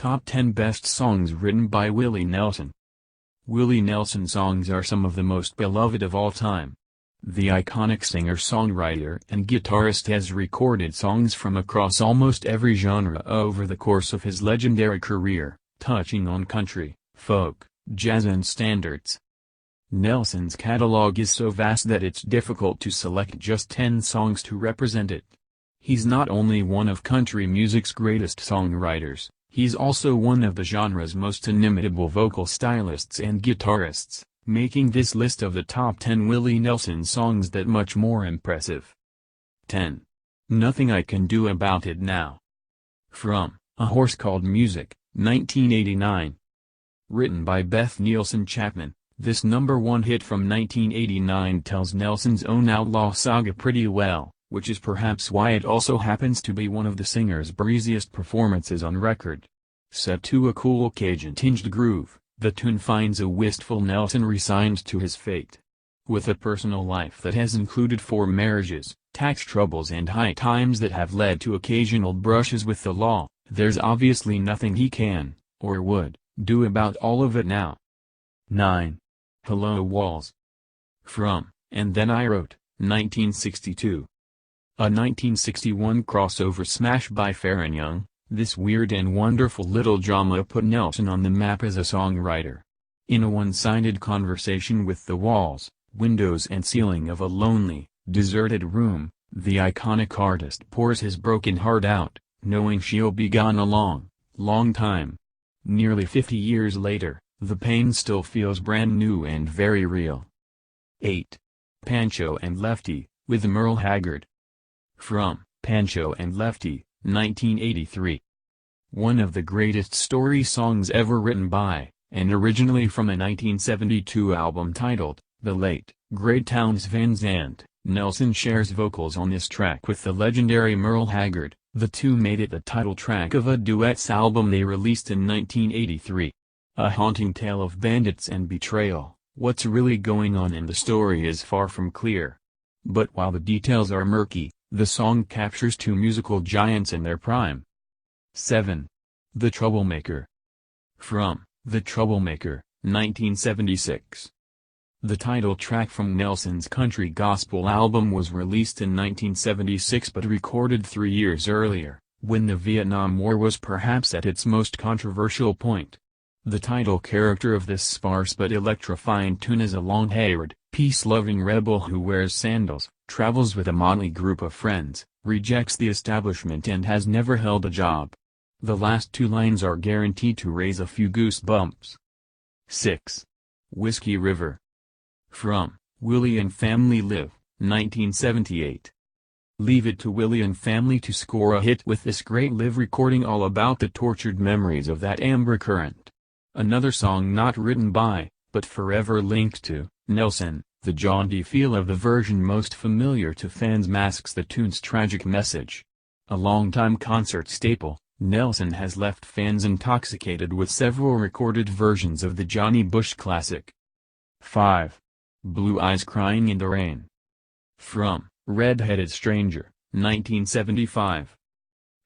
Top 10 Best Songs Written by Willie Nelson. Willie Nelson songs are some of the most beloved of all time. The iconic singer-songwriter and guitarist has recorded songs from across almost every genre over the course of his legendary career, touching on country, folk, jazz and standards. Nelson's catalog is so vast that it's difficult to select just 10 songs to represent it. He's not only one of country music's greatest songwriters, he's also one of the genre's most inimitable vocal stylists and guitarists, making this list of the top 10 Willie Nelson songs that much more impressive. 10. Nothing I Can Do About It Now. From A Horse Called Music, 1989. Written by Beth Nielsen Chapman, this number one hit from 1989 tells Nelson's own outlaw saga pretty well, which is perhaps why it also happens to be one of the singer's breeziest performances on record. Set to a cool Cajun-tinged groove, the tune finds a wistful Nelson resigned to his fate. With a personal life that has included 4 marriages, tax troubles and high times that have led to occasional brushes with the law, there's obviously nothing he can, or would, do about all of it now. 9. Hello Walls. From And Then I Wrote, 1962. A 1961 crossover smash by Fair & Young, this weird and wonderful little drama put Nelson on the map as a songwriter. In a one-sided conversation with the walls, windows and ceiling of a lonely, deserted room, the iconic artist pours his broken heart out, knowing she'll be gone a long, long time. Nearly 50 years later, the pain still feels brand new and very real. 8. Pancho and Lefty, with Merle Haggard. From Pancho and Lefty, 1983. One of the greatest story songs ever written by, and originally from a 1972 album titled, The Late, Great Townes Van Zandt, Nelson shares vocals on this track with the legendary Merle Haggard. The two made it the title track of a duets album they released in 1983. A haunting tale of bandits and betrayal, what's really going on in the story is far from clear. But while the details are murky, the song captures 2 musical giants in their prime. 7. The Troublemaker. From The Troublemaker, 1976. The title track from Nelson's country gospel album was released in 1976 but recorded 3 years earlier, when the Vietnam War was perhaps at its most controversial point. The title character of this sparse but electrifying tune is a long-haired, peace-loving rebel who wears sandals, travels with a motley group of friends, rejects the establishment and has never held a job. The last 2 lines are guaranteed to raise a few goosebumps. 6. Whiskey River. From Willie and Family Live, 1978. Leave it to Willie and Family to score a hit with this great live recording all about the tortured memories of that amber current. Another song not written by, but forever linked to, Nelson. The jaunty feel of the version most familiar to fans masks the tune's tragic message. A longtime concert staple, Nelson has left fans intoxicated with several recorded versions of the Johnny Bush classic. 5. Blue Eyes Crying in the Rain. From Red-Headed Stranger, 1975.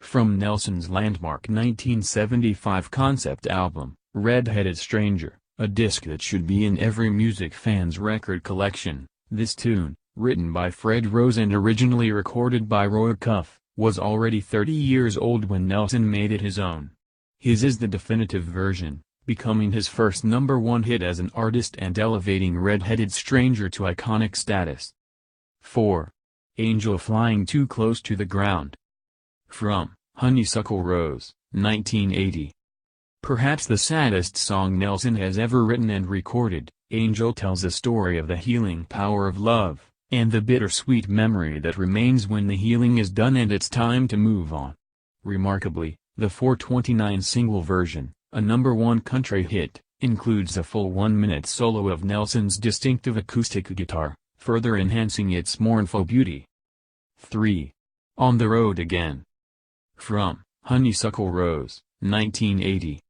From Nelson's landmark 1975 concept album, Red-Headed Stranger, a disc that should be in every music fan's record collection, this tune, written by Fred Rose and originally recorded by Roy Cuff, was already 30 years old when Nelson made it his own. His is the definitive version, becoming his first number one hit as an artist and elevating Red-Headed Stranger to iconic status. 4. Angel Flying Too Close to the Ground. From Honeysuckle Rose, 1980. Perhaps the saddest song Nelson has ever written and recorded, Angel tells a story of the healing power of love, and the bittersweet memory that remains when the healing is done and it's time to move on. Remarkably, the 429 single version, a number one country hit, includes a full 1-minute solo of Nelson's distinctive acoustic guitar, further enhancing its mournful beauty. 3. On the Road Again. From Honeysuckle Rose, 1980.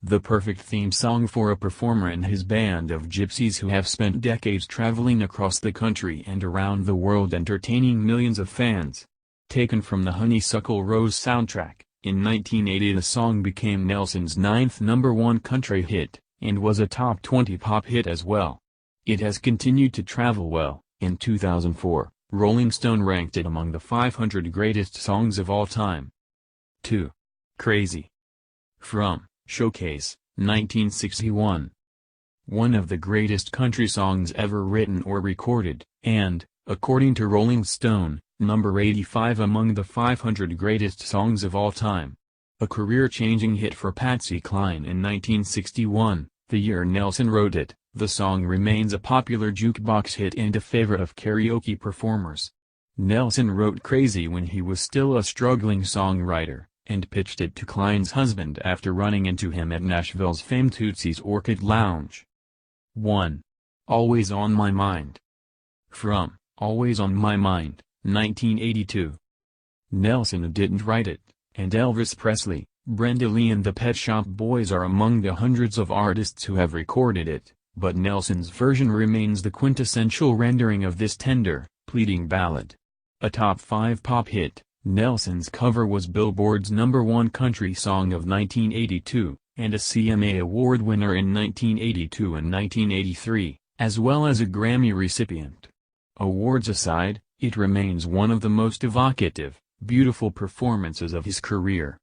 The perfect theme song for a performer and his band of gypsies who have spent decades traveling across the country and around the world entertaining millions of fans. Taken from the Honeysuckle Rose soundtrack, In 1980 the song became Nelson's 9th #1 country hit, and was a top 20 pop hit as well. It has continued to travel well. In 2004, Rolling Stone ranked it among the 500 greatest songs of all time. 2. Crazy. From Showcase, 1961. One of the greatest country songs ever written or recorded, and, according to Rolling Stone, number 85 among the 500 greatest songs of all time. A career-changing hit for Patsy Cline in 1961, the year Nelson wrote it, the song remains a popular jukebox hit and a favorite of karaoke performers. Nelson wrote Crazy when he was still a struggling songwriter, and pitched it to Cline's husband after running into him at Nashville's famed Tootsie's Orchid Lounge. 1. Always on My Mind. From Always on My Mind, 1982. Nelson didn't write it, and Elvis Presley, Brenda Lee and the Pet Shop Boys are among the hundreds of artists who have recorded it, but Nelson's version remains the quintessential rendering of this tender, pleading ballad. A top 5 pop hit, Nelson's cover was Billboard's #1 country song of 1982, and a CMA Award winner in 1982 and 1983, as well as a Grammy recipient. Awards aside, it remains one of the most evocative, beautiful performances of his career.